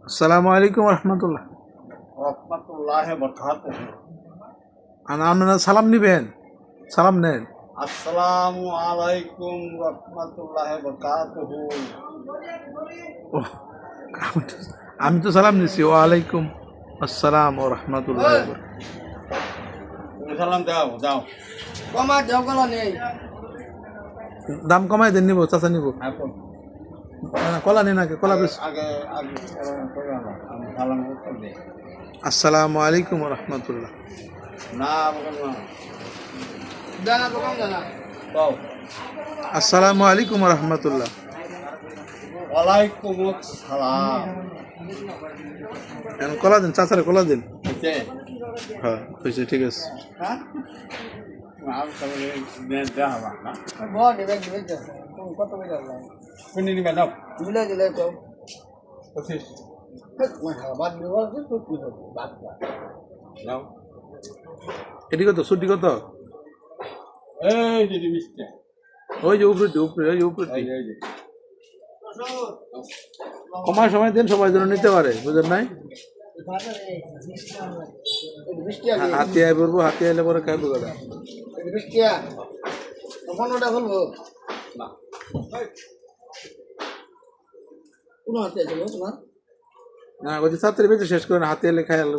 আসসালামু আলাইকুম রহমতুল্লাহ। রহমতুল্লাহি বরকাতুহু। আপনারা সালাম নিবেন, সালাম নেন। আসসালামু আলাইকুম রহমতুল্লাহি বরকাতুহু। ওহ, আমি তো সালাম নিচ্ছি। ওয়ালাইকুম আসসালাম ও রহমতুল্লাহ। তুমি সালাম দাও দাও। কমা জগলা নেই দাম কমাই দেন, নিব চাচা নিব। এখন কলা নেই নাকি? কলা বেশ। আগে আগে আমি সালাম উত্তর দিই। আসসালামু আলাইকুম রহমতুল্লাহ। না বলেন না জানা তো কম জানা দাও। আসসালামু আলাইকুম রহমতুল্লাহ। ওয়ালাইকুম আসসালাম। কলা দিন, চাচারে কলা দিন। ওকে হ্যাঁ হয়েছে, ঠিক আছে। হ্যাঁ আমি তাহলে দেওয়া হবে না। বড় দিবে দিবে তুমি কত মিটার লাগে কোন নিবে দাও। মিলে দিলে তো 25 বাদ দিব তো কি হবে বাদ দাও। এটি কত? সুটি কত? এই দিদি মিষ্টি। ওই যে উপরে, উপরে ওই যে উপরে। এই যে কমার সময় দেন, সবাই যেন নিতে পারে, বুঝলেন নাই? বৃষ্টিয়া হাতি আয় বলবো, হাতি আইলে পরে খাইবো কথা। বৃষ্টিয়া কোনটা বলবো না কোন হাতে আছে তোমার না ওই যে ছাত্রী বেঁচে শেষ করেন, হাতি এলে খাই আলো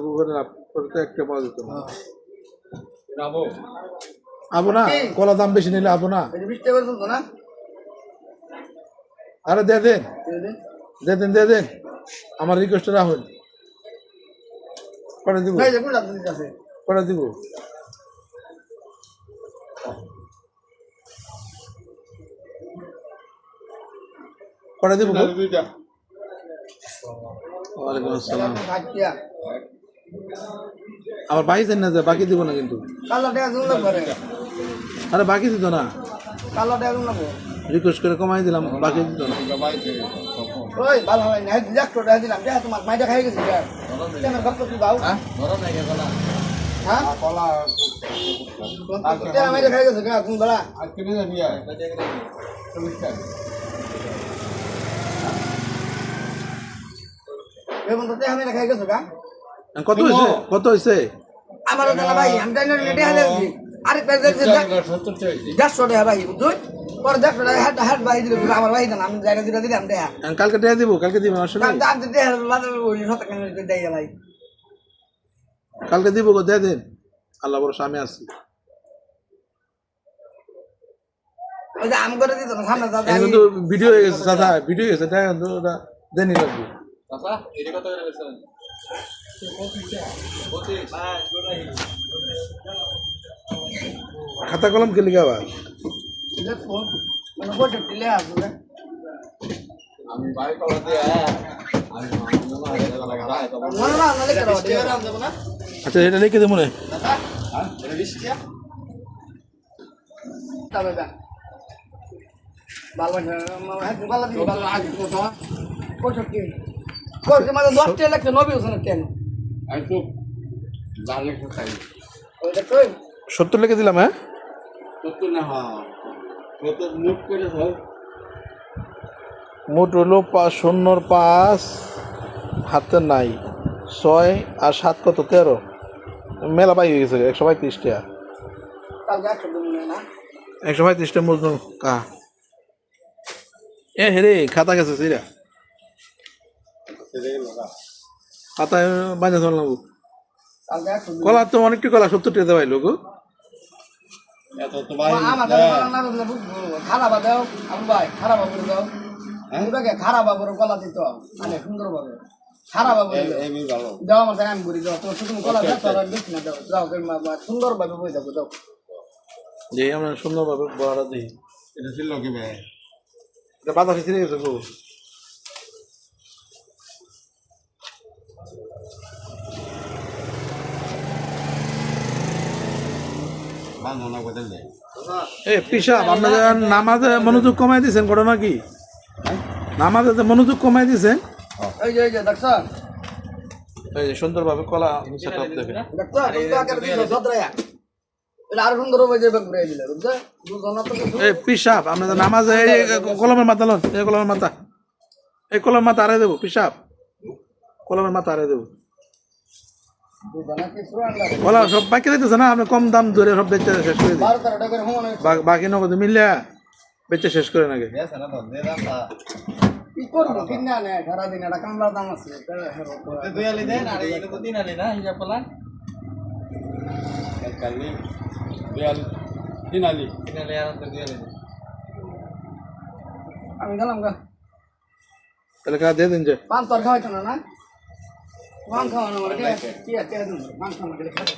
তো একটা পাওয়া যেত না। যাবো। আবো না, কলা দাম বেশি নিলে আবো না। বৃষ্টিয়া বলছো না আরে দিয়ে দেন, দিয়ে দেন। আমার রিকোয়েস্ট রাখুন, করে দিব, ভাই কোন রাতে আছে করে দিব। করে দিব। দুইটা ওয়ালাইকুম আসসালাম। ভাটিয়া আমার বাকি চাই না, যে বাকি দিব না কিন্তু। কালো টাকা জুন লাগবে আরে বাকি দিত না, কালো টাকা জুন লাগবে রিকোয়েস্ট করে কমাই দিলাম, বাকি দিত না। ওই ভালো হয় না লাখ টাকা দিলাম যা তোমার মাইটা খাই গেছে যা কেন গপ্প কি দাও হ্যাঁ হ্যাঁ কলা টাকা মাইটা খাই গেছে গা কোন বেলা আজকে নিয়ে নিয়ে এখন তো টাকা মাইটা খাই গেছে গা কত হয়েছে? কত হয়েছে? আমার দাদা ভাই আমি জানি না টাকা দিয়েছি আরে পেজে 150 টাকা ভাই বুঝুন পরে 150 টাকা হাট ভাই দিল আমার ভাই না আমি জায়গা দিলা দিলাম টাকা কালকে টাকা দিব, কালকে দিব আসলে। কাল দাম দিতে বাজার ওই 70 টাকা দেই ভাই কালকে দিব গো, দিয়ে দেন। আল্লাহ ভরসা আমি আছি। ওই যে আম করে দিত না সামনে দাদা এটা কিন্তু ভিডিও হয়ে গেছে দাদা, ভিডিও হয়ে গেছে, টাকা কিন্তু ওটা দেনই লাগবে। চাচা এটা কত করে বেচছেন? খাতা কলম কে লিখে আবার? দেখো মানে বড় টিলে আসবে আমি বাই কলা দিয়ে আমি মামা এটা লাগা রায় তো না না না লেখা দাও টাকা দাম দেব না আচ্ছা এটা লিখে দেবো না। দাদা হ্যাঁ এটা বিস্কিয়া তবে দা বালবা মামা হাত বালা দি বালা আজ কত কত কি কত মানে 10 টাকা লেখা নবী হোসেন কেন আমি তো জানলে কি খাই ওই দেখো 70 লিখে দিলাম। হ্যাঁ কত না হ্যাঁ কত মুখ করে দাও। মোট হলো 5 হাতে নাই, 6 আর 7 কত 13, মেলা পাই হয়ে গেছে। 135 টাকা, কাল দেখো তুমি না 135 টাকা মজনু কা। এ হেরে খাতা গেছে সিরা, খাতায় বাজা চললাম। কাল দেখো কলা তো অনেকটি কলা 70 টাকা দেওয়াই লোক। এত তো ভাই আমার দাদা না বুঝলে খারাপ দাও আমি ভাই খারাপ করে দাও ওটাকে খারাপ করে গলা দিত মানে সুন্দরভাবে খারাপ করে এই ভালো দাও আমার আমি করি দাও তো তুমি গলা দাও তাহলে বেশি না দাও দাও সুন্দরভাবে বই দাও দাও যে আমরা সুন্দরভাবে বড়া দিই। এটা ছিল কি ভাই এটা বাতাসে ছিঁড়ে গেছে গো। বানো না বদল দে এ পিসাব, আপনাদের নামাজে মনোযোগ কমাই দিয়েছেন ঘটনা কি? নামাজে মনোযোগ কমাই দিয়েছেন। এই যে দেখছ এই যে সুন্দরভাবে কলা সেট আপ দেখেন। দেখছ তুমি আগে দিছো সদরায়া এটা আর সুন্দর হয়ে যাবে ঘুরে দিলে বুঝছো দুজন তো এই পিসাব, আপনাদের নামাজে এই কলমের মাথা লন, এই কলমের মাথা, এই কলমের মাথা আরে দেবো পিসাব। কলমের মাথা আরে দেবো কলা সব বাকি দিতেছে না আপনি কম দাম ধরে সব বেচে শেষ করে দিন 12-13 টাকা করে হুমন বাকি নগদ মিললে বেচে শেষ করে নাকি কি করবো কিনা নে সারা দিন এটা কামলা দাম আছে আমি গেলাম গা তাহলে কাজ দিয়ে দিন যে পান তোর খাওয়াইতো না না পান খাওয়ানো আমার কি আছে পান খাওয়ানো গেলে খাওয়াতে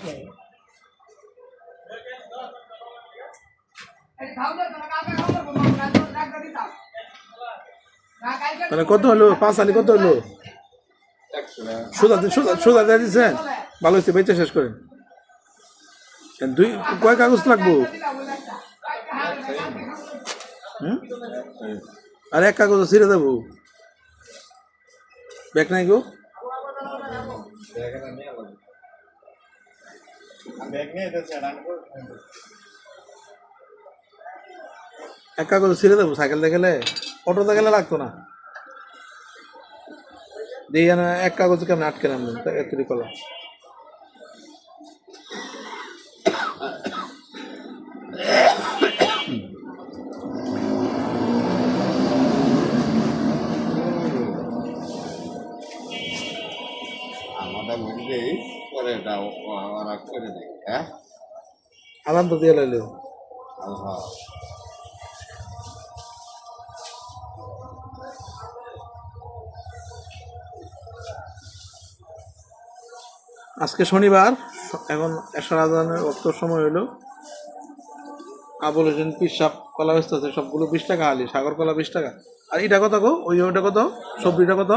তাহলে কত হলো 5 আলি কত হলো সুদা দিয়ে দিচ্ছেন ভালো হয়েছে বেচে শেষ করেন দুই কয় কাগজ লাগবো আর এক কাগজ ছিঁড়ে দেবো ব্যাগ নাই গো এক কাগজ ছিঁড়ে দেবো সাইকেলতে গেলে অটোতে গেলে লাগতো না দিয়ে না এক কাগজ কেমন আটকে নাম একটু কলা আমাদের মধ্যেই করে দাও ওরা করে দেয় হ্যাঁ আলাম তো দিয়ে লাইলো আল্লাহ আজকে শনিবার এখন এশার আজানের অক্তর সময় হলো আবুল হোসেন পিসাব কলা ব্যস্ত আছে সবগুলো 20 টাকা আলি সাগর কলা 20 টাকা আর এটা কত গো ওইটা কত সবজিটা কত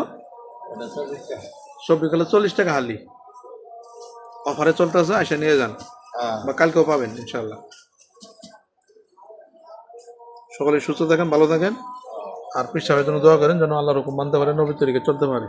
সবজি কলা 40 টাকা হালি অফারে চলতেছে এসে নিয়ে যান বা কালকেও পাবেন ইনশাল্লাহ সকলে সুস্থ থাকেন ভালো থাকেন আর পিসাবের জন্য দোয়া করেন যেন আল্লাহর হুকুম মানতে পারে নবীর তরিকে চলতে পারে